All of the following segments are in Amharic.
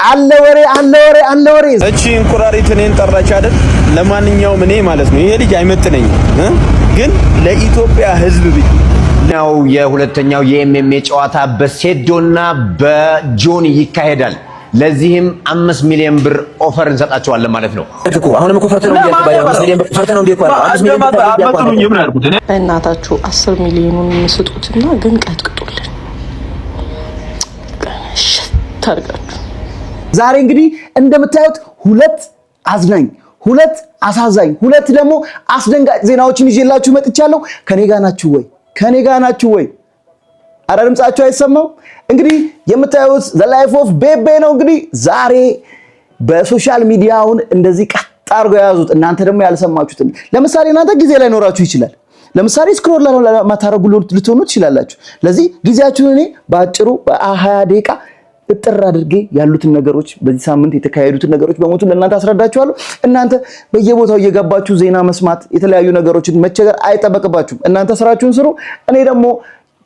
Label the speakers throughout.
Speaker 1: አለ ወሬ
Speaker 2: እቺ እንቁራሪት እኔን ጠራች አይደል? ለማንኛውም እኔ ማለት ነው ይሄ ልጅ አይመጥነኝም ግን ለኢትዮጵያ ሕዝብ ብዬ
Speaker 3: ነው የሁለተኛው የኤምኤምኤ ጨዋታ በሴዶና በጆኒ ይካሄዳል። ለዚህም 5 ሚሊዮን ብር ኦፈር እንሰጣቸዋለን ማለት ነው።
Speaker 4: አሁንም እኮ ፈርተነው እንዲያባየው 5 ሚሊዮን ፈርተነው እንዲያባየው 5 ሚሊዮን
Speaker 2: አባቱኝ ምን አልኩት እኔ
Speaker 5: እናታችሁ 10 ሚሊዮኑን መስጡትና ግን ቀጥቅጡልን ታርጋችሁ።
Speaker 1: ዛሬ እንግዲህ እንደምታዩት ሁለት አዝናኝ፣ ሁለት አሳዛኝ፣ ሁለት ደግሞ አስደንጋጭ ዜናዎችን ይዤላችሁ መጥቻለሁ። ከኔ ጋር ናችሁ ወይ? አረ ድምጻችሁ አይሰማም? እንግዲህ የምታዩት ዘ ላይፍ ኦፍ ቤቤ ነው። እንግዲህ ዛሬ በሶሻል ሚዲያውን እንደዚህ ቀጥ አድርገው ያዙት። እናንተ ደግሞ ያልሰማችሁትን ለምሳሌ እናንተ ጊዜ ላይ ኖራችሁ ይችላል። ለምሳሌ ስክሮል ለማታረጉ ልትሆኑ ትችላላችሁ። ለዚህ ጊዜያችሁን እኔ በአጭሩ በ20 ደቂቃ እጥር አድርጌ ያሉትን ነገሮች በዚህ ሳምንት የተካሄዱትን ነገሮች በሞቱ ለእናንተ አስረዳችኋለሁ። እናንተ በየቦታው እየገባችሁ ዜና መስማት የተለያዩ ነገሮችን መቸገር አይጠበቅባችሁም። እናንተ ስራችሁን ስሩ። እኔ ደግሞ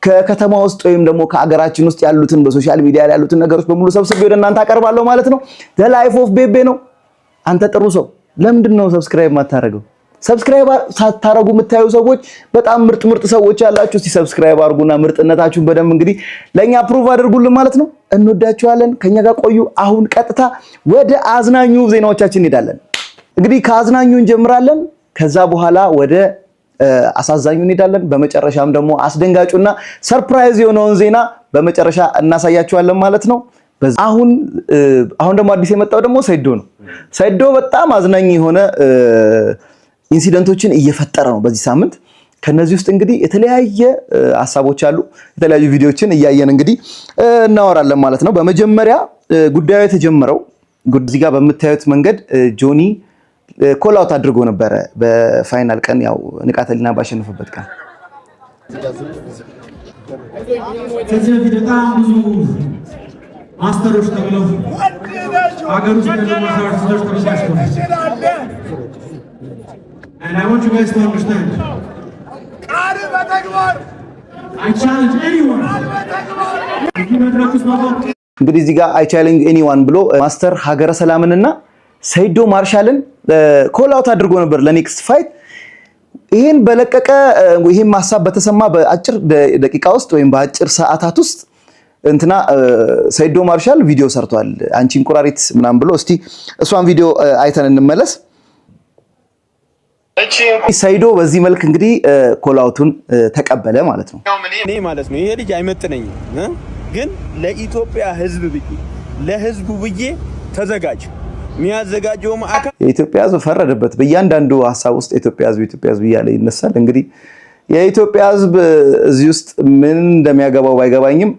Speaker 1: ከከተማ ውስጥ ወይም ደግሞ ከአገራችን ውስጥ ያሉትን በሶሻል ሚዲያ ላይ ያሉትን ነገሮች በሙሉ ሰብስቤ ወደ እናንተ አቀርባለሁ ማለት ነው። ዘ ላይፍ ኦፍ ቤቤ ነው። አንተ ጥሩ ሰው ለምንድን ነው ሰብስክራይብ ማታረገው? ሰብስክራይብ ሳታረጉ የምታዩ ሰዎች በጣም ምርጥ ሰዎች ያላችሁ፣ እስቲ ሰብስክራይብ አድርጉና ምርጥነታችሁን በደንብ እንግዲህ ለኛ ፕሩቭ አድርጉልን ማለት ነው። እንወዳችኋለን። ከኛ ጋር ቆዩ። አሁን ቀጥታ ወደ አዝናኙ ዜናዎቻችን እንሄዳለን። እንግዲህ ከአዝናኙ እንጀምራለን። ከዛ በኋላ ወደ አሳዛኙ እንሄዳለን። በመጨረሻም ደግሞ አስደንጋጩና ሰርፕራይዝ የሆነውን ዜና በመጨረሻ እናሳያችኋለን ማለት ነው። አሁን ደግሞ አዲስ የመጣው ደግሞ ሰይዶ ነው። ሰይዶ በጣም አዝናኝ የሆነ ኢንሲደንቶችን እየፈጠረ ነው በዚህ ሳምንት። ከነዚህ ውስጥ እንግዲህ የተለያየ ሐሳቦች አሉ። የተለያዩ ቪዲዮዎችን እያየን እንግዲህ እናወራለን ማለት ነው። በመጀመሪያ ጉዳዩ የተጀመረው እዚህ ጋር በምታዩት መንገድ ጆኒ ኮል አውት አድርጎ ነበረ በፋይናል ቀን፣ ያው ንቃተ ህሊና ባሸነፈበት ቀን።
Speaker 6: ከዚህ በፊት በጣም ብዙ ማስተሮች ተብለው አገር ውስጥ ተመሳሳዮች ተመሳሳዮች and I want you guys to understand I challenge anyone
Speaker 1: እንግዲህ እዚህ ጋር I challenge anyone ብሎ ማስተር ሀገረ ሰላምንና ሰይዶ ማርሻልን ኮል አውት አድርጎ ነበር ለኔክስት ፋይት። ይሄን በለቀቀ ይሄን ማሳብ በተሰማ በአጭር ደቂቃ ውስጥ ወይም በአጭር ሰዓታት ውስጥ እንትና ሰይዶ ማርሻል ቪዲዮ ሰርቷል። አንቺ እንቁራሪት ምናምን ብሎ እስቲ እሷን ቪዲዮ አይተን እንመለስ። ሰይዶ በዚህ መልክ እንግዲህ ኮል አውቱን ተቀበለ ማለት ነው።
Speaker 2: እኔ ማለት ነው ይሄ ልጅ አይመጥነኝም ግን ለኢትዮጵያ ሕዝብ ብዬ ለሕዝቡ ብዬ ተዘጋጅ የሚያዘጋጀውም አካል
Speaker 1: የኢትዮጵያ ሕዝብ ፈረደበት። በእያንዳንዱ ሐሳብ ውስጥ የኢትዮጵያ ሕዝብ እያለ ይነሳል። እንግዲህ የኢትዮጵያ ሕዝብ እዚህ ውስጥ ምን እንደሚያገባው ባይገባኝም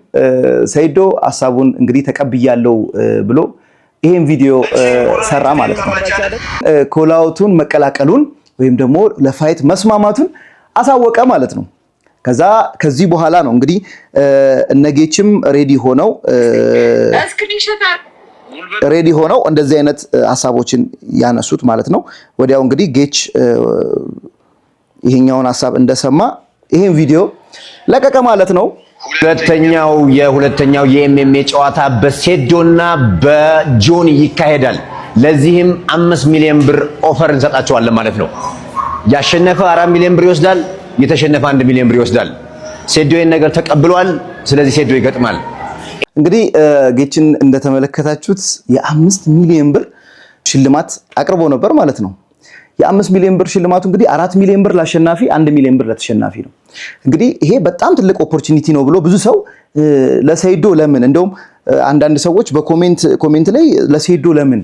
Speaker 1: ሰይዶ ሐሳቡን እንግዲህ ተቀብያለሁ ብሎ ይሄን ቪዲዮ ሰራ ማለት ነው። ኮል አውቱን መቀላቀሉን ወይም ደግሞ ለፋይት መስማማቱን አሳወቀ ማለት ነው። ከዚህ በኋላ ነው እንግዲህ እነጌችም ሬዲ ሆነው እንደዚህ አይነት ሐሳቦችን ያነሱት ማለት ነው። ወዲያው እንግዲህ ጌች ይሄኛውን ሐሳብ እንደሰማ ይሄን ቪዲዮ ለቀቀ ማለት ነው።
Speaker 3: የሁለተኛው የኤምኤምኤ ጨዋታ በሴዶና በጆኒ ይካሄዳል። ለዚህም 5 ሚሊዮን ብር ኦፈር እንሰጣቸዋለን ማለት ነው። ያሸነፈ 4 ሚሊዮን ብር ይወስዳል፣ የተሸነፈ 1 ሚሊዮን ብር ይወስዳል። ሴዶ ይሄን ነገር ተቀብሏል። ስለዚህ ሴዶ ይገጥማል።
Speaker 1: እንግዲህ ጌችን እንደተመለከታችሁት የ5 ሚሊዮን ብር ሽልማት አቅርቦ ነበር ማለት ነው። የ5 ሚሊዮን ብር ሽልማቱ እንግዲህ 4 ሚሊዮን ብር ለአሸናፊ፣ 1 ሚሊዮን ብር ለተሸናፊ ነው። እንግዲህ ይሄ በጣም ትልቅ ኦፖርቹኒቲ ነው ብሎ ብዙ ሰው ለሰይዶ ለምን እንደውም አንዳንድ ሰዎች በኮሜንት ላይ ለሰይዶ ለምን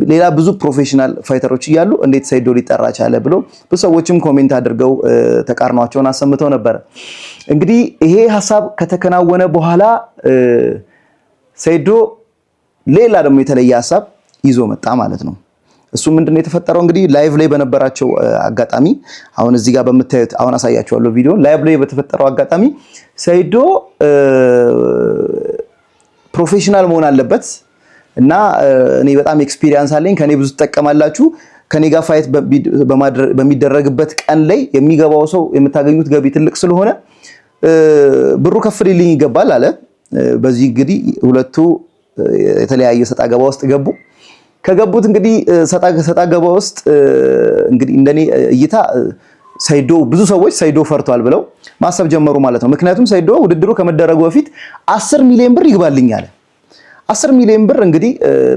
Speaker 1: ሌላ ብዙ ፕሮፌሽናል ፋይተሮች እያሉ እንዴት ሰይዶ ሊጠራ ቻለ ብሎ ብዙ ሰዎችም ኮሜንት አድርገው ተቃርኗቸውን አሰምተው ነበር። እንግዲህ ይሄ ሐሳብ ከተከናወነ በኋላ ሰይዶ ሌላ ደግሞ የተለየ ሐሳብ ይዞ መጣ ማለት ነው። እሱ ምንድነው የተፈጠረው? እንግዲህ ላይቭ ላይ በነበራቸው አጋጣሚ አሁን እዚህ ጋር በምታዩት አሁን አሳያችኋለሁ ቪዲዮ ላይቭ ላይ በተፈጠረው አጋጣሚ ሰይዶ ፕሮፌሽናል መሆን አለበት እና እኔ በጣም ኤክስፒሪየንስ አለኝ፣ ከኔ ብዙ ተጠቀማላችሁ፣ ከኔ ጋር ፋይት በሚደረግበት ቀን ላይ የሚገባው ሰው የምታገኙት ገቢ ትልቅ ስለሆነ ብሩ ከፍ ሊልኝ ይገባል አለ። በዚህ እንግዲህ ሁለቱ የተለያየ ሰጣ ገባ ውስጥ ገቡ። ከገቡት እንግዲህ ሰጣ ገባ ውስጥ እንግዲህ እንደኔ እይታ ሰይዶ ብዙ ሰዎች ሰይዶ ፈርቷል ብለው ማሰብ ጀመሩ ማለት ነው። ምክንያቱም ሰይዶ ውድድሩ ከመደረጉ በፊት 10 ሚሊዮን ብር ይግባልኝ አለ። 10 ሚሊዮን ብር እንግዲህ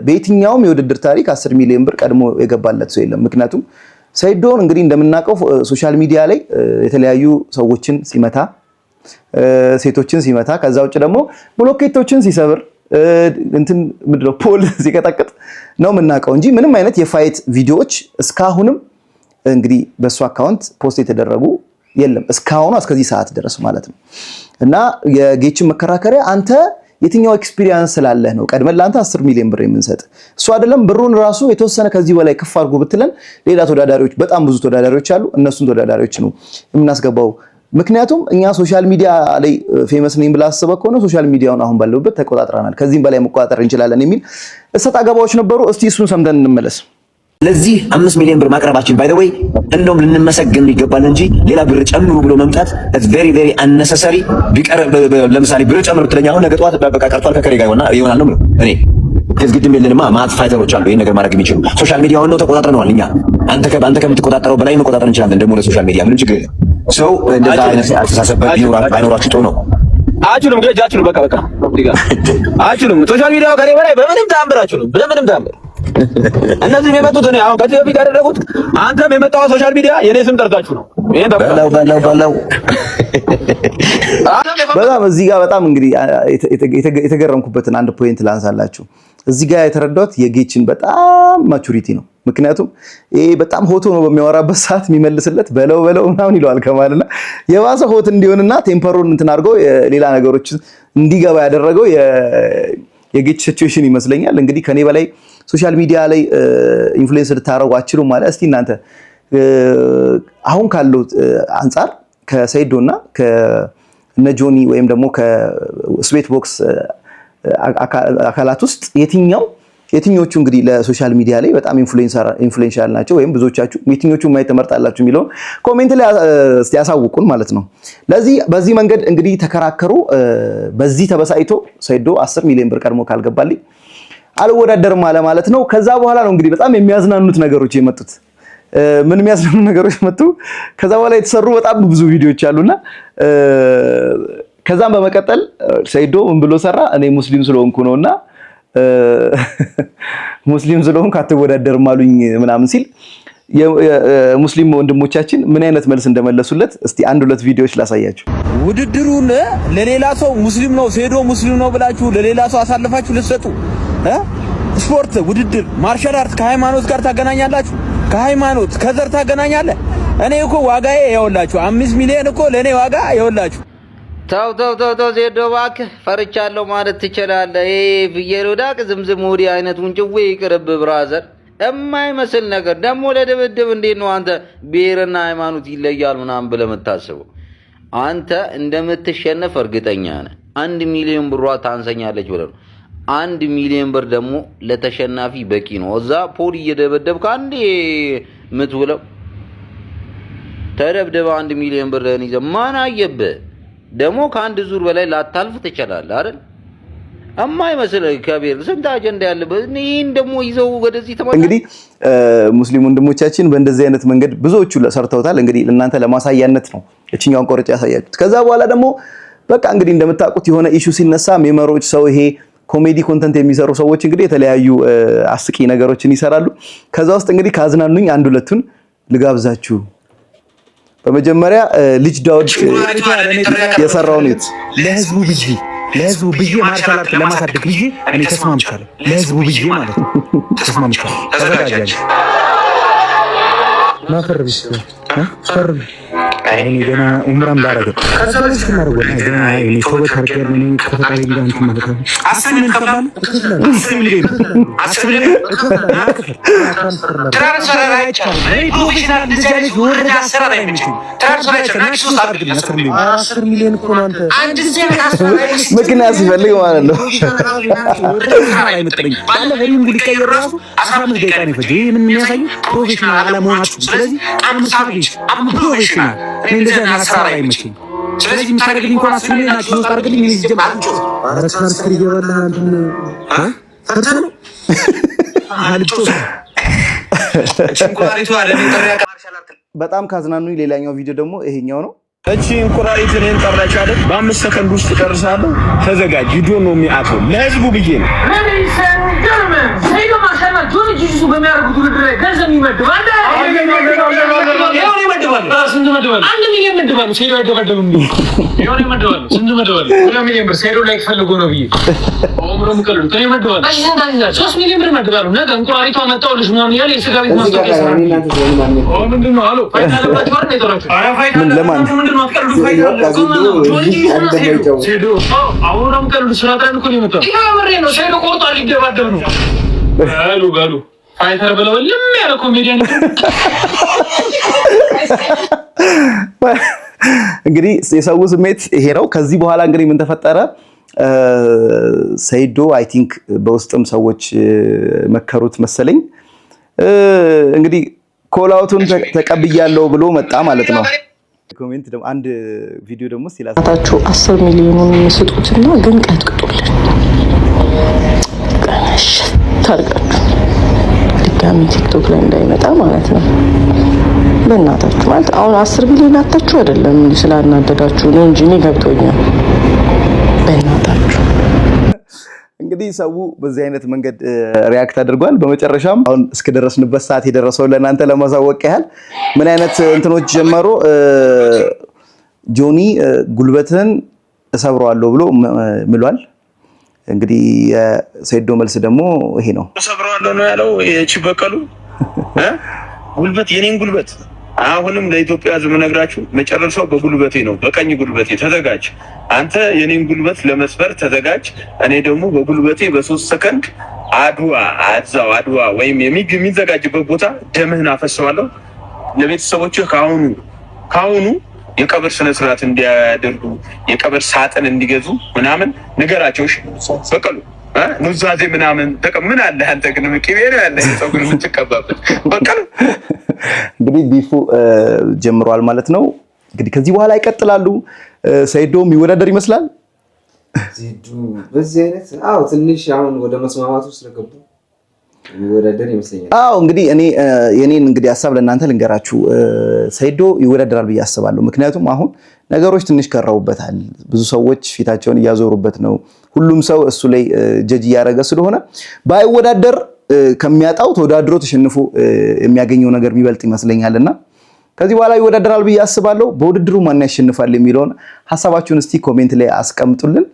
Speaker 1: በየትኛውም የውድድር ታሪክ 10 ሚሊዮን ብር ቀድሞ የገባለት ሰው የለም። ምክንያቱም ሰይዶን እንግዲህ እንደምናውቀው ሶሻል ሚዲያ ላይ የተለያዩ ሰዎችን ሲመታ፣ ሴቶችን ሲመታ፣ ከዛ ውጭ ደግሞ ብሎኬቶችን ሲሰብር እንትን ምንድነው ፖል ሲቀጠቅጥ ነው የምናውቀው እንጂ ምንም አይነት የፋይት ቪዲዮዎች እስካሁንም እንግዲህ በሱ አካውንት ፖስት የተደረጉ የለም እስካሁኑ እስከዚህ ሰዓት ድረስ ማለት ነው። እና የጌችን መከራከሪያ አንተ የትኛው ኤክስፒሪየንስ ስላለህ ነው ቀድመን ለአንተ 10 ሚሊዮን ብር የምንሰጥ? እሱ አይደለም ብሩን ራሱ የተወሰነ ከዚህ በላይ ከፍ አድርጎ ብትለን ሌላ ተወዳዳሪዎች በጣም ብዙ ተወዳዳሪዎች አሉ፣ እነሱን ተወዳዳሪዎች ነው የምናስገባው። ምክንያቱም እኛ ሶሻል ሚዲያ ላይ ፌመስ ነኝ ብላ አስበህ ከሆነ ሶሻል ሚዲያውን አሁን ባለውበት ተቆጣጥረናል፣ ከዚህም በላይ መቆጣጠር እንችላለን የሚል እሰጥ አገባዎች ነበሩ። እስቲ እሱን ሰምተን እንመለስ።
Speaker 4: ለዚህ 5 ሚሊዮን ብር ማቅረባችን ባይ ዘ ወይ እንደውም ልንመሰገን ይገባል እንጂ ሌላ ብር ጨምሩ ብሎ መምጣት it's very very unnecessary። ቢቀርብ ለምሳሌ ብር ጨምሩ ትለኛ አሁን ነገ ጠዋት በቃ ቀርቷል ከከሬ ጋር ይሆናል ነው እኔ ግድም የለንማ ማት ፋይተሮች አሉ ይሄን ነገር ማድረግ የሚችሉ ሶሻል ሚዲያውን ነው ተቆጣጥረናል። እኛ አንተ ከምትቆጣጠረው በላይ መቆጣጠር እንችላለን። ደግሞ ለሶሻል ሚዲያ ምንም ችግር የለም። ሰው እንደዛ አይነት አስተሳሰብ ባይኖራችሁ ጥሩ ነው። አችሉም ገጃችሁ በቃ አችሉም ሶሻል ሚዲያው ከሬ በላይ በምንም ታምራችሁ ነው በምንም ታምር እነዚህ የመጡት እኔ አሁን ከዚህ በፊት ያደረጉት አንተም የመጣው ሶሻል ሚዲያ የኔ ስም ጠርታችሁ ነው። ይሄን በላው
Speaker 1: በጣም እዚህ ጋር በጣም እንግዲህ የተገረምኩበትን አንድ ፖይንት ላንሳላችሁ። እዚህ ጋር የተረዳሁት የጌችን በጣም ማቹሪቲ ነው። ምክንያቱም ይሄ በጣም ሆቶ ነው በሚያወራበት ሰዓት የሚመልስለት በለው ምናምን ይለዋል ከማልና የባሰ ሆት እንዲሆንና ቴምፐሩን እንትን አድርጎ ሌላ ነገሮች እንዲገባ ያደረገው የጌች ሲቹዌሽን ይመስለኛል። እንግዲህ ከኔ በላይ ሶሻል ሚዲያ ላይ ኢንፍሉዌንስ ልታረጉ አትችሉም ማለት እስቲ እናንተ አሁን ካለው አንፃር ከሰይዶና ከነጆኒ ወይም ደግሞ ከስዌት ቦክስ አካላት ውስጥ የትኞቹ እንግዲህ ለሶሻል ሚዲያ ላይ በጣም ኢንፍሉዌንሻል ናቸው ወይም ብዙዎቻችሁ የትኞቹ ማየት ተመርጣላችሁ የሚለው ኮሜንት ላይ እስቲ ያሳውቁን ማለት ነው። በዚህ መንገድ እንግዲህ ተከራከሩ። በዚህ ተበሳይቶ ሰይዶ 10 ሚሊዮን ብር ቀድሞ ካልገባልኝ አልወዳደርም አለ ማለት ነው። ከዛ በኋላ ነው እንግዲህ በጣም የሚያዝናኑት ነገሮች የመጡት። ምን የሚያዝናኑ ነገሮች መጡ? ከዛ በኋላ የተሰሩ በጣም ብዙ ቪዲዮዎች አሉና ከዛም በመቀጠል ሰይዶ ምን ብሎ ሰራ? እኔ ሙስሊም ስለሆንኩ ነውና ሙስሊም ስለሆንኩ አትወዳደርም አሉኝ ምናምን ሲል የሙስሊም ወንድሞቻችን ምን አይነት መልስ እንደመለሱለት እስቲ አንድ ሁለት ቪዲዮዎች ላሳያችሁ።
Speaker 2: ውድድሩን ለሌላ ሰው ሙስሊም ነው ሰይዶ ሙስሊም ነው ብላችሁ ለሌላ ሰው አሳልፋችሁ ልትሰጡ ስፖርት ውድድር ማርሻል አርት ከሃይማኖት ጋር ታገናኛላችሁ? ከሃይማኖት ከዘር ታገናኛለህ? እኔ እኮ ዋጋዬ ይኸውላችሁ 5 ሚሊዮን እኮ ለኔ ዋጋ ይኸውላችሁ።
Speaker 7: ተው ዜዶ እባክህ ፈርቻለሁ ማለት ትችላለህ። ፍየል ወዳቅ ዝምዝም ወዲህ አይነቱን ጭዌ ይቅርብ ብራዘር። የማይመስል ነገር ደግሞ ለድብድብ እንዴት ነው አንተ ብሔርና ሃይማኖት ይለያል ምናምን ብለህ የምታስበው? አንተ እንደምትሸነፍ እርግጠኛ ነህ። 1 ሚሊዮን ብሯ ታንሰኛለች ብለህ ነው። 1 ሚሊዮን ብር ደግሞ ለተሸናፊ በቂ ነው። እዛ ፖል እየደበደብክ አንዴ የምትውለው ተደብደበ 1 ሚሊዮን ብር ለኔ ማን አየብህ? ደግሞ ከአንድ ዙር በላይ ላታልፍ ትችላለህ አይደል? የማይመስል ከቤር ስንት አጀንዳ ያለበት ይሄን ደግሞ ይዘው ወደዚህ ተማሪ
Speaker 1: እንግዲህ ሙስሊም ወንድሞቻችን በእንደዚህ አይነት መንገድ ብዙዎቹ ሰርተውታል። እንግዲህ ለእናንተ ለማሳያነት ነው እቺኛውን ቆርጬ ያሳያችሁት። ከዛ በኋላ ደግሞ በቃ እንግዲህ እንደምታውቁት የሆነ ኢሹ ሲነሳ ሜመሮች ሰው ይሄ ኮሜዲ ኮንተንት የሚሰሩ ሰዎች እንግዲህ የተለያዩ አስቂ ነገሮችን ይሰራሉ። ከዛ ውስጥ እንግዲህ ካዝናኑኝ አንድ ሁለቱን ልጋብዛችሁ። በመጀመሪያ ልጅ ዳውድ የሰራው ነው
Speaker 6: ለህዝቡ ብዬ ማርሻል አርት ለማሳደግ ብዬ እኔ ተስማምቻለሁ። ለህዝቡ ብዬ ማለት ነው ተስማምቻለሁ። ተዘጋጃለሁ። ማፈርብሽ ፈርብ እኔ ገና ኡምራም ላረገ ከዛልሽ ማረገ ገና እኔ ቶበት አርገር እኔ ከፈጣሪ ጋር እንትን ማለት ነው። አስብልን ተባለ አስብልን ትራንስፈር አይቻልም። ፕሮፌሽናል ዲዛይነር ወረዳ አሰራር አይመችም። ትራንስፈር አይቻልም። 10 ሚሊዮን እኮ ነው አንተ አንድ ጊዜ
Speaker 1: ምክንያት ሲፈልግ ማለት ነው።
Speaker 6: ባለ ሪንጉ ሊቀየር ራሱ 15 ደቂቃ ነው የፈጀው። ይሄ ምን የሚያሳየው ፕሮፌሽናል አለመሆናችሁ። ስለዚህ አም ፕሮፌሽናል እንደዛ አሰራር አይመችም። ስለዚህ የምታደርግልኝ እንኳን አስፈልግ እና ኪሎ ታደርግልኝ እኔ ሲጀምር አረካርስ ይገባል አንተን ፈርተህ ነው አልጮህ
Speaker 2: እንቁራሪቱ አይደል
Speaker 1: በጣም ካዝናኑኝ ሌላኛው ቪዲዮ ደግሞ ይሄኛው ነው።
Speaker 2: እቺ እንቁራሪት እኔን ጠራች አይደል? በ5 ሰከንድ ውስጥ ጨርሳለሁ። ተዘጋጅ። ሂዶ ነው የሚያውቀው ለህዝቡ ብዬ ነው።
Speaker 6: ፋይተር ብለው ያለ ኮሜዲያን
Speaker 1: እንግዲህ የሰው ስሜት ይሄ ነው። ከዚህ በኋላ እንግዲህ ምን ተፈጠረ? ሰይዶ አይ ቲንክ በውስጥም ሰዎች መከሩት መሰለኝ። እንግዲህ ኮላውቱን ተቀብያለሁ ብሎ መጣ ማለት ነው። ኮሜንት ደግሞ አንድ ቪዲዮ ደግሞ ሲላታችሁ
Speaker 5: 10 ሚሊዮን ስጡትና ግን ቀጥቅጡልን ታርጋችሁ ድጋሚ ቲክቶክ ላይ እንዳይመጣ ማለት ነው። በእናታችሁ ማለት አሁን 10 ሚሊዮን አታችሁ አይደለም ስላናደዳችሁ ነው እንጂ እኔ ገብቶኛል። በእናታችሁ
Speaker 1: እንግዲህ ሰው በዚህ አይነት መንገድ ሪያክት አድርጓል። በመጨረሻም አሁን እስከደረስንበት ሰዓት የደረሰው ለእናንተ ለማሳወቅ ያህል ምን አይነት እንትኖች ጀመሩ። ጆኒ ጉልበትን እሰብረዋለሁ ብሎ ምሏል። እንግዲህ የሰይዶ መልስ ደግሞ ይሄ ነው።
Speaker 2: እሰብረዋለሁ ነው ያለው። እቺ በቀሉ ጉልበት የኔን ጉልበት አሁንም ለኢትዮጵያ ሕዝብ ነግራችሁ መጨረሻው በጉልበቴ ነው፣ በቀኝ ጉልበቴ ተዘጋጅ። አንተ የኔን ጉልበት ለመስበር ተዘጋጅ። እኔ ደግሞ በጉልበቴ በ3 ሰከንድ አድዋ ወይም የሚዘጋጅበት ቦታ ደምህን አፈሰዋለሁ። ለቤተሰቦችህ ካሁኑ የቀብር ስነ ስርዓት እንዲያደርጉ የቀብር ሳጥን እንዲገዙ ምናምን ነገራቸው። እሺ በቀሉ ኑዛዜ ምናምን ምን አለ አንተ ግን ምቅቤ ነው ያለ ፀጉር የምትቀባበት በቀሉ።
Speaker 1: እንግዲህ ቢፉ ጀምሯል ማለት ነው። እንግዲህ ከዚህ በኋላ ይቀጥላሉ። ሰይዶ የሚወዳደር ይመስላል።
Speaker 8: ሰይዶ በዚህ አይነት ትንሽ አሁን ወደ መስማማቱ ስለገቡ የሚወዳደር ይመስለኛል።
Speaker 1: እንግዲህ የኔን እንግዲህ ሐሳብ ለእናንተ ልንገራችሁ። ሰይዶ ይወዳደራል ብዬ አስባለሁ። ምክንያቱም አሁን ነገሮች ትንሽ ከራውበታል። ብዙ ሰዎች ፊታቸውን እያዞሩበት ነው። ሁሉም ሰው እሱ ላይ ጀጅ እያደረገ ስለሆነ ባይወዳደር ከሚያጣው ተወዳድሮ ተሸንፎ የሚያገኘው ነገር የሚበልጥ ይመስለኛልና ከዚህ በኋላ ይወዳደራል ብዬ አስባለሁ። በውድድሩ ማን ያሸንፋል የሚለውን ሐሳባችሁን እስቲ ኮሜንት ላይ አስቀምጡልን።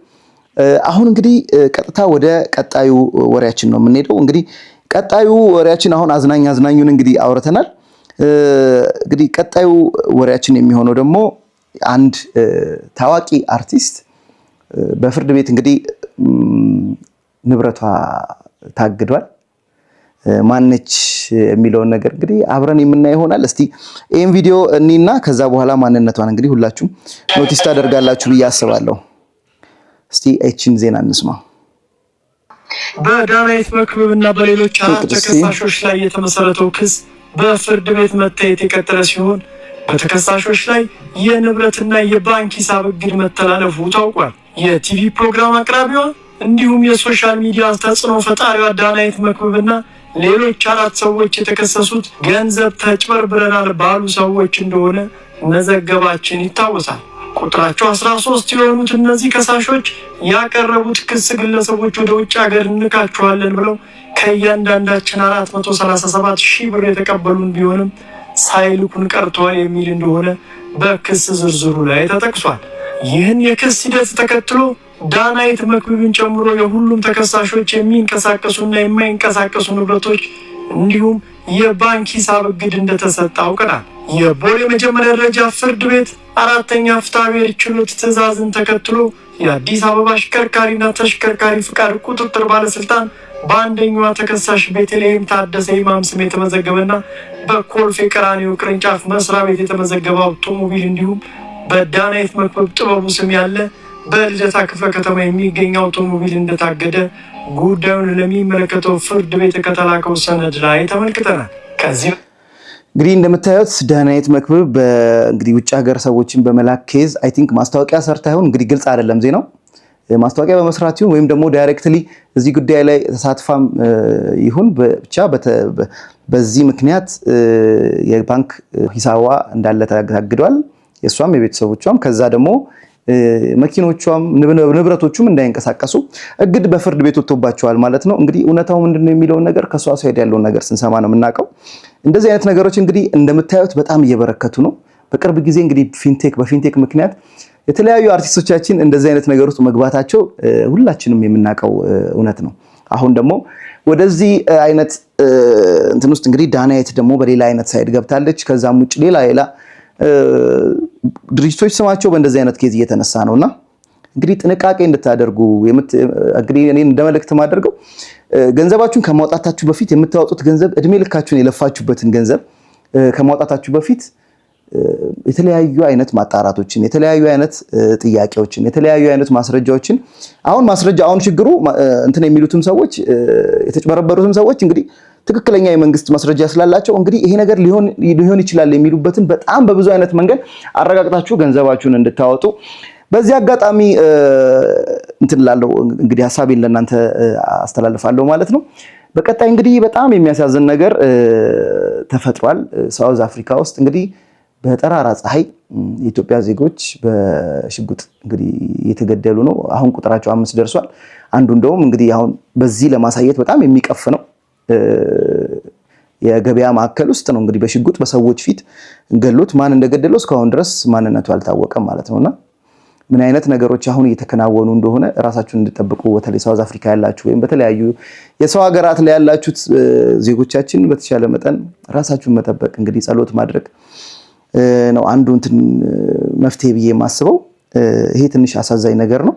Speaker 1: አሁን እንግዲህ ቀጥታ ወደ ቀጣዩ ወሬያችን ነው የምንሄደው። እንግዲህ ቀጣዩ ወሬያችን አሁን አዝናኙን እንግዲህ አውርተናል። እንግዲህ ቀጣዩ ወሬያችን የሚሆነው ደግሞ አንድ ታዋቂ አርቲስት በፍርድ ቤት እንግዲህ ንብረቷ ታግዷል። ማነች የሚለውን ነገር እንግዲህ አብረን የምናይ ይሆናል። እስቲ ይሄን ቪዲዮ እኒና ከዛ በኋላ ማንነቷን እንግዲህ ሁላችሁም ኖቲስ ታደርጋላችሁ ብዬ አስባለሁ። እስቲ እቺን ዜና እንስማ።
Speaker 9: በዳናይት መክብብና በሌሎች 4 ተከሳሾች ላይ የተመሰረተው ክስ በፍርድ ቤት መታየት የቀጠለ ሲሆን በተከሳሾች ላይ የንብረትና የባንክ ሂሳብ እግድ መተላለፉ ታውቋል። የቲቪ ፕሮግራም አቅራቢዋ እንዲሁም የሶሻል ሚዲያ ተጽዕኖ ፈጣሪዋ ዳናይት መክብብና ሌሎች 4 ሰዎች የተከሰሱት ገንዘብ ተጭበርብረናል ባሉ ሰዎች እንደሆነ መዘገባችን ይታወሳል። ቁጥራቸው 13 የሆኑት እነዚህ ከሳሾች ያቀረቡት ክስ ግለሰቦች ወደ ውጭ ሀገር እንካቸዋለን ብለው ከእያንዳንዳችን 437,000 ብር የተቀበሉን ቢሆንም ሳይልኩን ቀርተዋል የሚል እንደሆነ በክስ ዝርዝሩ ላይ ተጠቅሷል። ይህን የክስ ሂደት ተከትሎ ዳናይት መክብብን ጨምሮ የሁሉም ተከሳሾች የሚንቀሳቀሱና የማይንቀሳቀሱ ንብረቶች እንዲሁም የባንክ ሂሳብ እግድ እንደተሰጠ አውቀናል። የቦሌ መጀመሪያ ደረጃ ፍርድ ቤት 4ኛ ፍትሐብሔር ችሎት ትዕዛዝን ተከትሎ የአዲስ አበባ አሽከርካሪና ተሽከርካሪ ፍቃድ ቁጥጥር ባለስልጣን በአንደኛዋ ተከሳሽ ቤተልሔም ታደሰ ኢማም ስም የተመዘገበና በኮልፌ ቀራኒዮ ቅርንጫፍ መስሪያ ቤት የተመዘገበ አውቶሞቢል እንዲሁም በዳናይት መክብብ ጥበቡ ስም ያለ በልደታ ክፍለ ከተማ የሚገኝ አውቶሞቢል እንደታገደ ጉዳዩን ለሚመለከተው ፍርድ ቤት ከተላከው ሰነድ ላይ ተመልክተናል። ከዚህ
Speaker 1: እንግዲህ እንደምታዩት ዳናይት መክብብ በእንግዲህ ውጭ ሀገር ሰዎችን በመላክ ኬዝ አይ ቲንክ ማስታወቂያ ሰርታ ይሁን እንግዲህ ግልጽ አይደለም ዜናው ማስታወቂያ በመስራት ይሁን ወይም ደግሞ ዳይሬክትሊ እዚህ ጉዳይ ላይ ተሳትፋም ይሁን ብቻ በዚህ ምክንያት የባንክ ሂሳቧ እንዳለ ታግዷል የሷም የቤተሰቦቿም ከዛ ደግሞ መኪኖቿም ንብረቶቹም እንዳይንቀሳቀሱ እግድ በፍርድ ቤት ወጥቶባቸዋል ማለት ነው እንግዲህ እውነታው ምንድነው የሚለው ነገር ከሷ ሳይድ ያለው ነገር ስንሰማ ነው የምናውቀው እንደዚህ አይነት ነገሮች እንግዲህ እንደምታዩት በጣም እየበረከቱ ነው በቅርብ ጊዜ እንግዲህ በፊንቴክ ምክንያት የተለያዩ አርቲስቶቻችን እንደዚህ አይነት ነገር ውስጥ መግባታቸው ሁላችንም የምናውቀው እውነት ነው አሁን ደግሞ ወደዚህ አይነት እንትን ውስጥ እንግዲህ ዳናይት ደግሞ በሌላ አይነት ሳይድ ገብታለች ከዛም ውጭ ሌላ ድርጅቶች ስማቸው በእንደዚህ አይነት ኬዝ እየተነሳ ነውና እንግዲህ ጥንቃቄ እንድታደርጉ እንግዲህ እኔ እንደመልእክት ማደርገው ገንዘባችሁን ከማውጣታችሁ በፊት የምታወጡት ገንዘብ እድሜ ልካችሁን የለፋችሁበትን ገንዘብ ከማውጣታችሁ በፊት የተለያዩ አይነት ማጣራቶችን የተለያዩ አይነት ጥያቄዎችን የተለያዩ አይነት ማስረጃዎችን አሁን ችግሩ እንትን የሚሉትም ሰዎች የተጨበረበሩትም ሰዎች እንግዲህ ትክክለኛ የመንግስት ማስረጃ ስላላቸው እንግዲህ ይሄ ነገር ሊሆን ይችላል የሚሉበትን በጣም በብዙ አይነት መንገድ አረጋግጣችሁ ገንዘባችሁን እንድታወጡ በዚህ አጋጣሚ እንትላለው እንግዲህ ሐሳቤን ለእናንተ አስተላልፋለሁ ማለት ነው በቀጣይ እንግዲህ በጣም የሚያሳዝን ነገር ተፈጥሯል ሳውዝ አፍሪካ ውስጥ እንግዲህ በጠራራ ፀሐይ የኢትዮጵያ ዜጎች በሽጉጥ እንግዲህ የተገደሉ ነው አሁን ቁጥራቸው 5 ደርሷል አንዱ እንደውም እንግዲህ አሁን በዚህ ለማሳየት በጣም የሚቀፍ ነው የገበያ ማዕከል ውስጥ ነው እንግዲህ በሽጉጥ በሰዎች ፊት ገሎት ማን እንደገደለው እስካሁን ድረስ ማንነቱ አልታወቀም ማለት ነውና ምን አይነት ነገሮች አሁን እየተከናወኑ እንደሆነ ራሳችሁን እንድትጠብቁ በተለይ ሳውዝ አፍሪካ ያላችሁ ወይም በተለያዩ የሰው ሀገራት ላይ ያላችሁት ዜጎቻችን በተቻለ መጠን ራሳችሁን መጠበቅ እንግዲህ ጸሎት ማድረግ ነው አንዱ እንትን መፍትሄ ብዬ የማስበው ይሄ ትንሽ አሳዛኝ ነገር ነው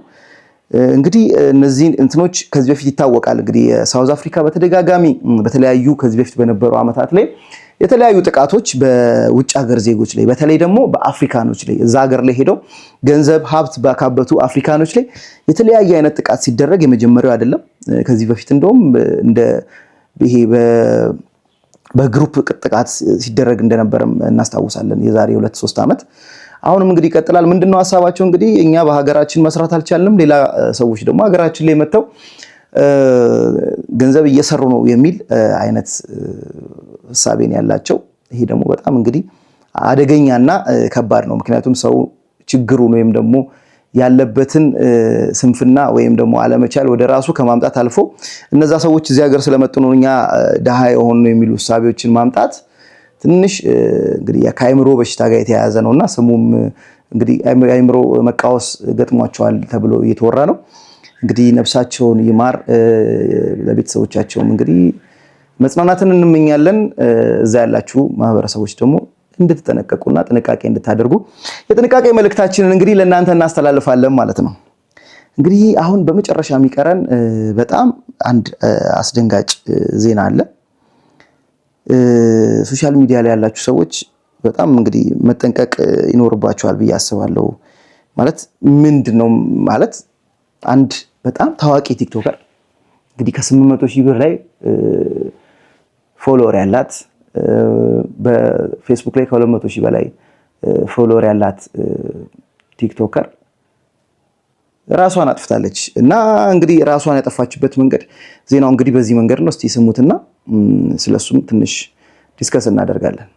Speaker 1: እንግዲህ እነዚህ እንትኖች ከዚህ በፊት ይታወቃል እንግዲህ ሳውዝ አፍሪካ በተደጋጋሚ በተለያዩ ከዚህ በፊት በነበሩ አመታት ላይ የተለያዩ ጥቃቶች በውጭ ሀገር ዜጎች ላይ በተለይ ደግሞ በአፍሪካኖች ላይ እዛ ሀገር ላይ ሄደው ገንዘብ ሀብት ባካበቱ አፍሪካኖች ላይ የተለያየ አይነት ጥቃት ሲደረግ የመጀመሪያው አይደለም ከዚህ በፊት እንደውም እንደ ይሄ በግሩፕ ጥቃት ሲደረግ እንደነበረም እናስታውሳለን የዛሬ 2-3 አመት አሁንም እንግዲህ ይቀጥላል ምንድነው ሐሳባቸው እንግዲህ እኛ በሀገራችን መስራት አልቻልንም ሌላ ሰዎች ደግሞ ሀገራችን ላይ መተው ገንዘብ እየሰሩ ነው የሚል አይነት ሐሳቤን ያላቸው ይሄ ደግሞ በጣም እንግዲህ አደገኛና ከባድ ነው ምክንያቱም ሰው ችግሩን ወይም ደግሞ ያለበትን ስንፍና ወይም ደግሞ አለመቻል ወደ ራሱ ከማምጣት አልፎ እነዛ ሰዎች እዚህ ሀገር ስለመጡ ነው እኛ ደሃ የሆኑ ነው የሚሉ ሐሳቦችን ማምጣት ትንሽ እንግዲህ የካይምሮ በሽታ ጋር የተያያዘ ነውና ስሙም እንግዲህ አይምሮ መቃወስ ገጥሟቸዋል ተብሎ እየተወራ ነው እንግዲህ ነፍሳቸውን ይማር ለቤተሰቦቻቸውም እንግዲህ መጽናናትን እንመኛለን እዛ ያላችሁ ማህበረሰቦች ደግሞ እንድትጠነቀቁና ጥንቃቄ እንድታደርጉ የጥንቃቄ መልእክታችንን እንግዲህ ለእናንተ እናስተላልፋለን ማለት ነው እንግዲህ አሁን በመጨረሻ የሚቀረን በጣም አንድ አስደንጋጭ ዜና አለ ሶሻል ሚዲያ ላይ ያላችሁ ሰዎች በጣም እንግዲህ መጠንቀቅ ይኖርባችኋል ብዬ አስባለሁ ማለት ምንድነው ማለት አንድ በጣም ታዋቂ ቲክቶከር እንግዲህ ከ800,000 ብር ላይ ፎሎወር ያላት በፌስቡክ ላይ ከ200,000 በላይ ፎሎወር ያላት ቲክቶከር ራሷን አጥፍታለች እና እንግዲህ ራሷን ያጠፋችበት መንገድ ዜናው እንግዲህ በዚህ መንገድ ነው እስቲ ስሙትና ስለሱም ትንሽ ዲስከስ እናደርጋለን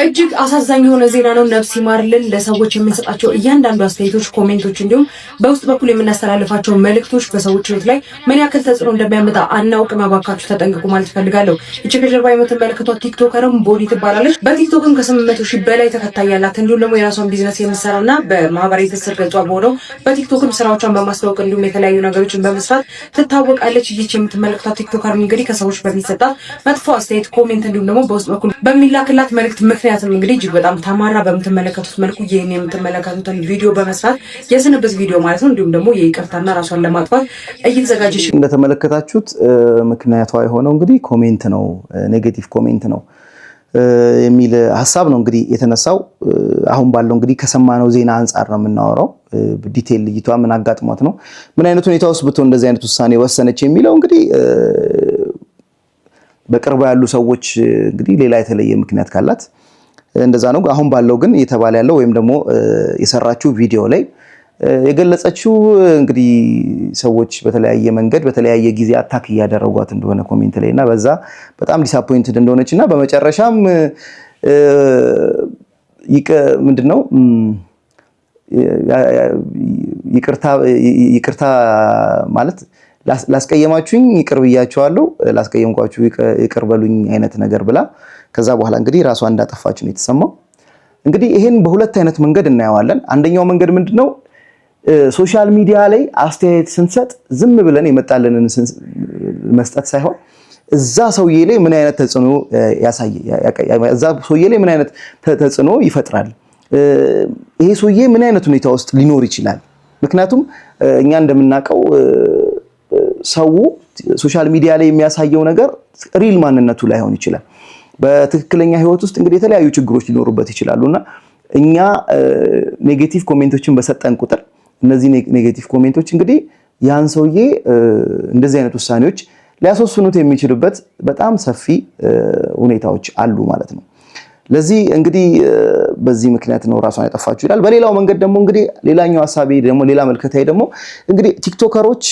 Speaker 10: እጅግ አሳዛኝ የሆነ ዜና ነው ነፍስ ይማርልን ለሰዎች የምንሰጣቸው እያንዳንዱ አስተያየቶች ኮሜንቶች እንዲሁም በውስጥ በኩል የምናስተላልፋቸው መልእክቶች በሰዎች ህይወት ላይ ምን ያክል ተጽዕኖ እንደሚያመጣ አናውቅም እባካችሁ ተጠንቅቁ ማለት ፈልጋለሁ እቺ ከጀርባ የምትመለከቷት ቲክቶከርም ቦዲ ትባላለች በቲክቶክም ከ800,000 በላይ ተከታይ ያላት እንዲሁም ደግሞ የራሷን ቢዝነስ የምትሰራና በማህበራዊ ትስስር ገጿ በሆነው በቲክቶክም ስራዎቿን በማስተዋወቅ እንዲሁም የተለያዩ ነገሮችን በመስራት ትታወቃለች ይህች የምትመለከቷት ቲክቶከር እንግዲህ ከሰዎች በሚሰጣት መጥፎ አስተያየት ኮሜንት እንዲሁም ደግሞ በውስጥ በኩል በሚላክላት መልእክት ምክንያቱም እንግዲህ እጅግ በጣም ተማራ በምትመለከቱት መልኩ ይሄን የምትመለከቱትን ቪዲዮ በመስራት የስንብት ቪዲዮ ማለት ነው እንዲሁም ደግሞ የይቅርታና ራሷን ለማጥፋት እየተዘጋጀች
Speaker 1: እንደተመለከታችሁት ምክንያቷ የሆነው እንግዲህ ኮሜንት ነው ኔጌቲቭ ኮሜንት ነው የሚል ሐሳብ ነው እንግዲህ የተነሳው አሁን ባለው እንግዲህ ከሰማነው ዜና አንፃር ነው የምናወራው ዲቴል ልጅቷ ምን አጋጥሟት ነው ምን አይነት ሁኔታ ውስጥ ብትሆን እንደዚህ አይነት ውሳኔ ወሰነች የሚለው እንግዲህ በቅርቡ ያሉ ሰዎች እንግዲህ ሌላ የተለየ ምክንያት ካላት እንደዛ ነው። አሁን ባለው ግን እየተባለ ያለው ወይም ደግሞ የሰራችው ቪዲዮ ላይ የገለጸችው እንግዲህ ሰዎች በተለያየ መንገድ በተለያየ ጊዜ አታክ ያደረጓት እንደሆነ ኮሜንት ላይና በዛ በጣም ዲስአፖይንትድ እንደሆነችና በመጨረሻም ምንድነው ይቅርታ ማለት ላስቀየማችሁኝ ይቅር ብያችኋለሁ ላስቀየምኳችሁ ይቅር በሉኝ አይነት ነገር ብላ ከዛ በኋላ እንግዲህ ራሷ እንዳጠፋች ነው የተሰማው። እንግዲህ ይሄን በሁለት አይነት መንገድ እናየዋለን። አንደኛው መንገድ ምንድነው ሶሻል ሚዲያ ላይ አስተያየት ስንሰጥ ዝም ብለን የመጣልንን መስጠት ሳይሆን እዛ ሰውዬ ላይ ምን አይነት ተጽዕኖ እዛ ሰውዬ ላይ ምን አይነት ተጽዕኖ ይፈጥራል፣ ይሄ ሰውዬ ምን አይነት ሁኔታ ውስጥ ሊኖር ይችላል። ምክንያቱም እኛ እንደምናውቀው ሰው ሶሻል ሚዲያ ላይ የሚያሳየው ነገር ሪል ማንነቱ ላይሆን ይችላል። በትክክለኛ ህይወት ውስጥ እንግዲህ የተለያዩ ችግሮች ሊኖሩበት ይችላሉና እኛ ኔጌቲቭ ኮሜንቶችን በሰጠን ቁጥር እነዚህ ኔጌቲቭ ኮሜንቶች እንግዲህ ያን ሰውዬ እንደዚህ አይነት ውሳኔዎች ሊያስወስኑት የሚችሉበት በጣም ሰፊ ሁኔታዎች አሉ ማለት ነው። ለዚህ እንግዲህ በዚህ ምክንያት ነው ራሷን ያጠፋችው ይላል። በሌላው መንገድ ደግሞ እንግዲህ ሌላኛው ሐሳቤ ደግሞ ሌላ መልከታዬ ደግሞ እንግዲህ ቲክቶከሮች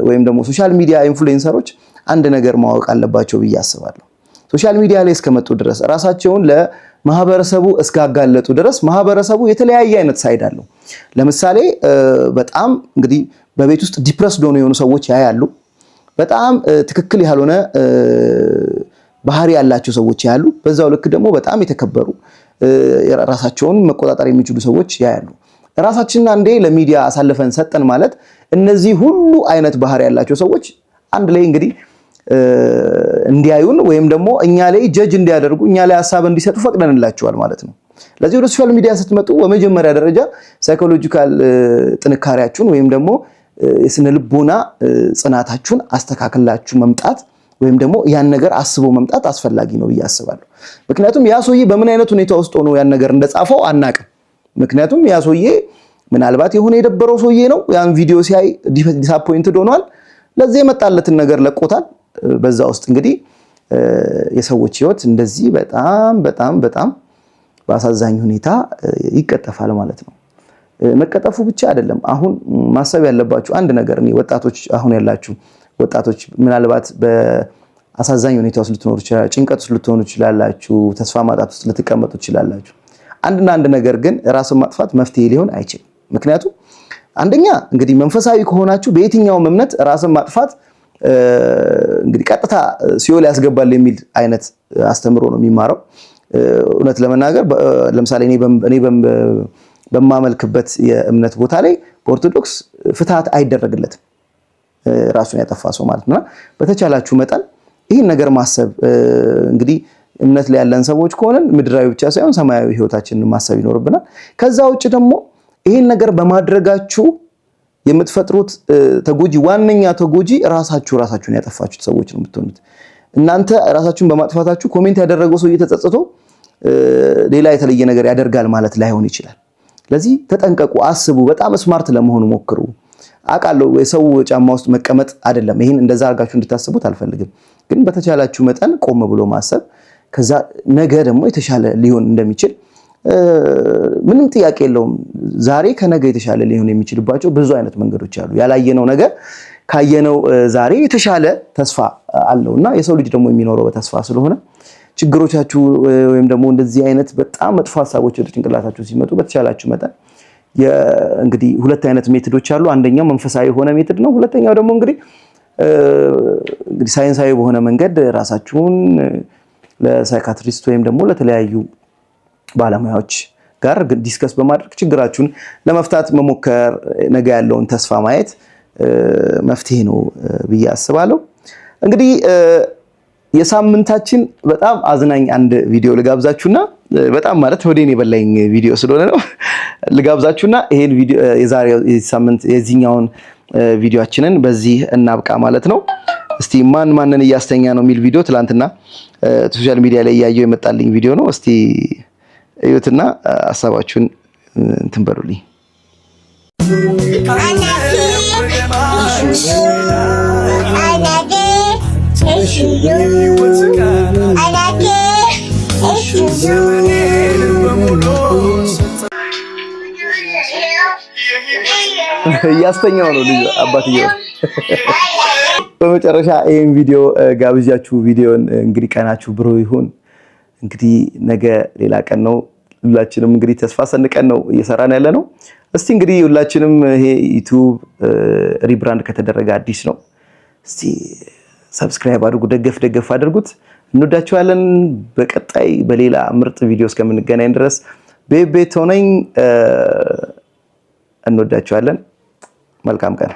Speaker 1: ወይም ደግሞ ሶሻል ሚዲያ ኢንፍሉዌንሰሮች አንድ ነገር ማወቅ አለባቸው ብዬ አስባለሁ። ሶሻል ሚዲያ ላይ እስከመጡ ድረስ ራሳቸውን ለማህበረሰቡ እስካጋለጡ ድረስ ማህበረሰቡ የተለያየ አይነት ሳይድ አለው። ለምሳሌ በጣም እንግዲህ በቤት ውስጥ ዲፕረስድ ሆነው የሆኑ ሰዎች ያያሉ። በጣም ትክክል ያልሆነ ባህሪ ያላቸው ሰዎች ያያሉ። በዛው ልክ ደግሞ በጣም የተከበሩ ራሳቸውን መቆጣጠር የሚችሉ ሰዎች ያያሉ። ራሳችንን አንዴ ለሚዲያ አሳልፈን ሰጠን ማለት እነዚህ ሁሉ አይነት ባህሪ ያላቸው ሰዎች አንድ ላይ እንግዲህ እንዲያዩን ወይም ደግሞ እኛ ላይ ጀጅ እንዲያደርጉ እኛ ላይ ሐሳብ እንዲሰጡ ፈቅደንላቸዋል ማለት ነው። ለዚህ ወደ ሶሻል ሚዲያ ስትመጡ በመጀመሪያ ደረጃ ሳይኮሎጂካል ጥንካሬያችሁን ወይም ደግሞ የስነ ልቦና ጽናታችሁን አስተካክላችሁ መምጣት ወይም ደግሞ ያን ነገር አስቦ መምጣት አስፈላጊ ነው ብዬ አስባለሁ። ምክንያቱም ያ ሰውዬ በምን አይነት ሁኔታ ውስጥ ሆኖ ያን ነገር እንደጻፈው አናቅም። ምክንያቱም ያ ሰውዬ ምናልባት የሆነ የደበረው ሰውዬ ነው። ያን ቪዲዮ ሲያይ ዲስአፖይንትድ ሆኗል። ለዚህ የመጣለትን ነገር ለቆታል። በዛ ውስጥ እንግዲህ የሰዎች ህይወት እንደዚህ በጣም በጣም በጣም በአሳዛኝ ሁኔታ ይቀጠፋል ማለት ነው። መቀጠፉ ብቻ አይደለም። አሁን ማሰብ ያለባችሁ አንድ ነገር ነው። ወጣቶች አሁን ያላችሁ ወጣቶች ምናልባት በአሳዛኝ ሁኔታ ውስጥ ልትኖሩ ይችላል፣ ጭንቀት ውስጥ ልትሆኑ ይችላላችሁ፣ ተስፋ ማጣት ውስጥ ልትቀመጡ ይችላላችሁ። አንድ ነገር ግን ራስን ማጥፋት መፍትሄ ሊሆን አይችልም። ምክንያቱም አንደኛ እንግዲህ መንፈሳዊ ከሆናችሁ በየትኛውም እምነት ራስን ማጥፋት እንግዲህ ቀጥታ ሲኦል ያስገባል የሚል አይነት አስተምሮ ነው የሚማረው። እውነት ለመናገር ለምሳሌ እኔ በማመልክበት የእምነት ቦታ ላይ በኦርቶዶክስ ፍትሃት አይደረግለትም ራሱን ያጠፋ ሰው ማለት ነውና በተቻላችሁ መጠን ይህን ነገር ማሰብ እንግዲህ እምነት ላይ ያለን ሰዎች ከሆነን ምድራዊ ብቻ ሳይሆን ሰማያዊ ህይወታችንን ማሰብ ይኖርብናል። ከዛ ውጭ ደግሞ ይህን ነገር በማድረጋችሁ የምትፈጥሩት ተጎጂ ዋነኛ ተጎጂ ራሳችሁን ያጠፋችሁት ሰዎች ነው የምትሆኑት። እናንተ ራሳችሁን በማጥፋታችሁ ኮሜንት ያደረገው ሰው እየተጸጸቶ ሌላ የተለየ ነገር ያደርጋል ማለት ላይሆን ይችላል። ለዚህ ተጠንቀቁ፣ አስቡ፣ በጣም ስማርት ለመሆን ሞክሩ። አቃለው የሰው ጫማ ውስጥ መቀመጥ አይደለም። ይሄን እንደዛ አርጋችሁ እንድታስቡት አልፈልግም። ግን በተቻላችሁ መጠን ቆም ብሎ ማሰብ ከዛ ነገ ደግሞ የተሻለ ሊሆን እንደሚችል ምንም ጥያቄ የለውም። ዛሬ ከነገ የተሻለ ሊሆን የሚችልባቸው ብዙ አይነት መንገዶች አሉ። ያላየነው ነገር ካየነው ዛሬ የተሻለ ተስፋ አለውና የሰው ልጅ ደግሞ የሚኖረው በተስፋ ስለሆነ ችግሮቻችሁ ወይም ደግሞ እንደዚህ አይነት በጣም መጥፎ ሐሳቦች ወደ ጭንቅላታችሁ ሲመጡ በተቻላችሁ መጠን እንግዲህ ሁለት አይነት ሜቶዶች አሉ። አንደኛው መንፈሳዊ የሆነ ሜቶድ ነው። ሁለተኛው ደግሞ እንግዲህ ሳይንሳዊ በሆነ መንገድ ራሳችሁን ለሳይካትሪስት ወይም ደግሞ ለተለያዩ ባለሙያዎች ጋር ዲስከስ በማድረግ ችግራችሁን ለመፍታት መሞከር፣ ነገ ያለውን ተስፋ ማየት መፍትሄ ነው ብዬ አስባለሁ። እንግዲህ የሳምንታችን በጣም አዝናኝ አንድ ቪዲዮ ልጋብዛችሁና በጣም ማለት ሆዴን የበላኝ ቪዲዮ ስለሆነ ነው ልጋብዛችሁና ይሄን ቪዲዮ የዛሬው ሳምንት የዚህኛውን ቪዲዮአችንን በዚህ እናብቃ ማለት ነው። እስቲ ማንን እያስተኛ ነው የሚል ቪዲዮ ትላንትና ሶሻል ሚዲያ ላይ ያየው የመጣልኝ ቪዲዮ ነው። እስቲ እዩትና ሐሳባችሁን እንትን በሉልኝ።
Speaker 11: I
Speaker 1: እያስተኛው ነው ልጅ አባትየው። በመጨረሻ ይሄን ቪዲዮ ጋብዣችሁ ቪዲዮን እንግዲህ ቀናችሁ ብሩህ ይሁን። እንግዲህ ነገ ሌላ ቀን ነው። ሁላችንም እንግዲህ ተስፋ ሰንቀን ነው እየሰራን ያለ ነው። እስቲ እንግዲህ ሁላችንም ይሄ ዩቲዩብ ሪብራንድ ከተደረገ አዲስ ነው። እስቲ ሰብስክራይብ አድርጉ፣ ደገፍ አድርጉት። እንወዳችኋለን። በቀጣይ በሌላ ምርጥ ቪዲዮ እስከምንገናኝ ድረስ ቤት ሆነኝ። እንወዳችኋለን። መልካም ቀን